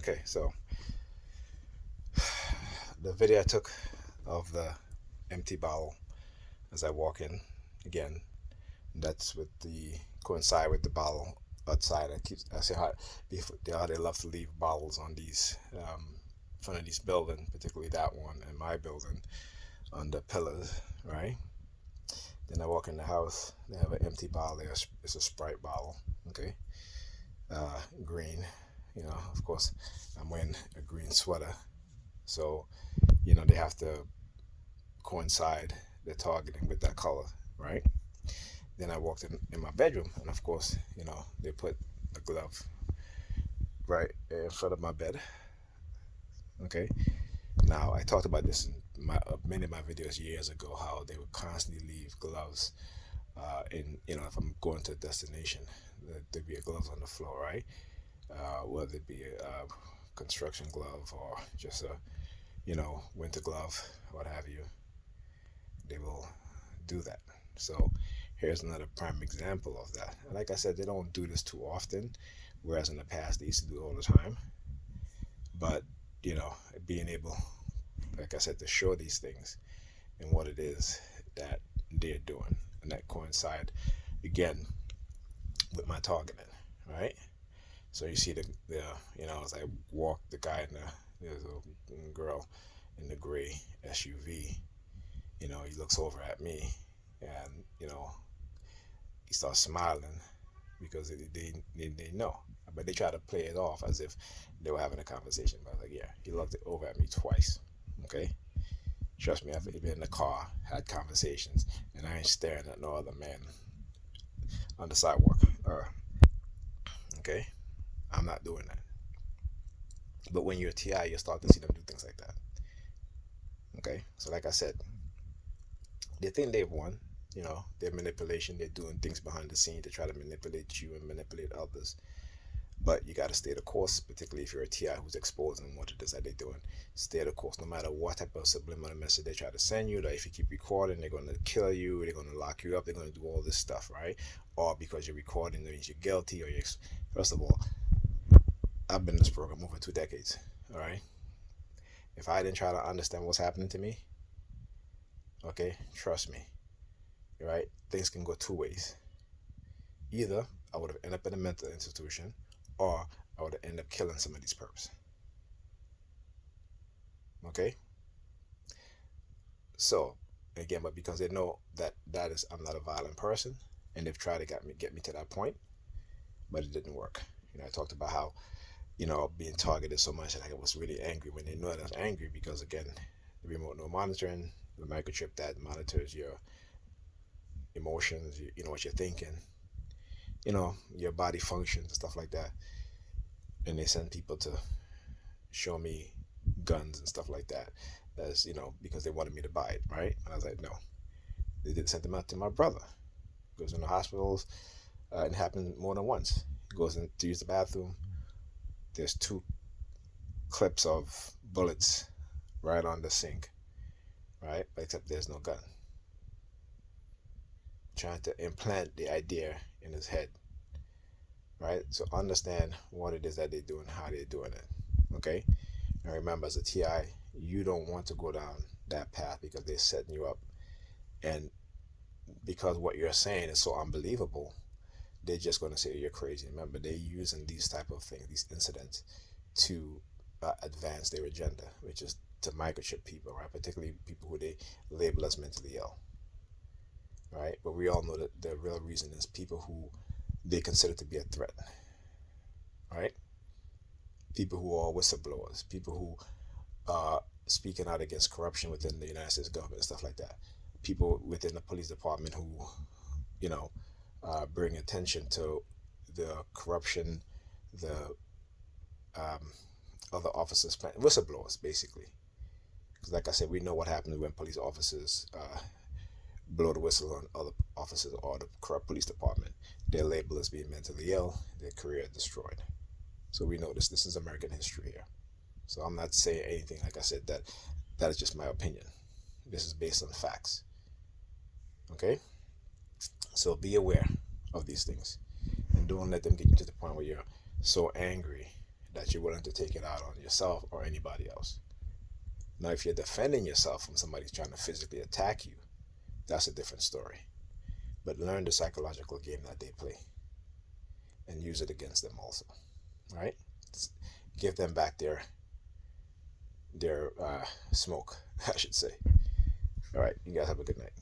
Okay, so the video I took of the empty bottle as I walk in, again, that's with the coincide with the bottle outside. I say how they love to leave bottles on these in front of these building, particularly that one and my building on the pillars, right? Then I walk in the house. They have an empty bottle there. It's a Sprite bottle, okay, green. Of course, I'm wearing a green sweater, so they have to coincide the targeting with that color, right? Then I walked in my bedroom, and of course, they put a glove right in front of my bed. Okay. Now I talked about this in many of my videos years ago, how they would constantly leave gloves if I'm going to a destination, there'd be a gloves on the floor, right? Whether it be a construction glove or just a winter glove, what have you, they will do that. So here's another prime example of that. And like I said, they don't do this too often, whereas in the past they used to do it all the time. But being able, like I said, to show these things and what it is that they're doing, and that coincide again with my targeting, right? So you see as I walk, the guy there's a girl in the gray SUV. He looks over at me, and he starts smiling because they know, but they try to play it off as if they were having a conversation. But I was like, yeah, he looked over at me twice. Okay, trust me, I've been in the car, had conversations, and I ain't staring at no other man on the sidewalk. Okay, I'm not doing that. But when you're a TI, you start to see them do things like that. Okay, so like I said, they think they've won. Their manipulation, they're doing things behind the scene to try to manipulate you and manipulate others. But you got to stay the course, particularly if you're a TI who's exposing what it is that they're doing. Stay the course, no matter what type of subliminal message they try to send you. That if you keep recording, they're going to kill you, they're going to lock you up, they're going to do all this stuff, right? Or because you're recording, that means you're guilty, or first of all, I've been in this program over 2 decades, all right? If I didn't try to understand what's happening to me, okay, trust me, right? Things can go two ways. Either I would have ended up in a mental institution, or I would end up killing some of these perps. Okay? So, again, but because they know that I'm not a violent person, and they've tried to get me to that point, but it didn't work. I talked about how, being targeted so much, and I was really angry when they know that I was angry because, again, the remote no monitoring, the microchip that monitors your emotions, what you're thinking, your body functions and stuff like that. And they send people to show me guns and stuff like that. That's, because they wanted me to buy it, right? And I was like, no. They did send them out to my brother. Goes in the hospitals, and it happened more than once. He goes in to use the bathroom. There's 2 clips of bullets right on the sink, right? Except there's no gun. Trying to implant the idea in his head, right? So understand what it is that they're doing, how they're doing it, okay? And remember, as a TI, you don't want to go down that path because they're setting you up, and because what you're saying is so unbelievable, they're just going to say you're crazy. Remember, they're using these type of things, these incidents, to advance their agenda, which is to microchip people, right? Particularly people who they label as mentally ill, right? But we all know that the real reason is people who they consider to be a threat, right? People who are whistleblowers, people who are speaking out against corruption within the United States government, stuff like that. People within the police department who, bring attention to the corruption, the other officers, whistleblowers, basically. Because like I said, we know what happens when police officers blow the whistle on other officers or the corrupt police department. They're labeled as being mentally ill, their career destroyed. So we know this is American history here. So I'm not saying anything, like I said, that is just my opinion. This is based on facts. Okay? So be aware of these things. And don't let them get you to the point where you're so angry that you're willing to take it out on yourself or anybody else. Now, if you're defending yourself from somebody trying to physically attack you, that's a different story. But learn the psychological game that they play and use it against them also. All right? Give them back their smoke, I should say. All right, you guys have a good night.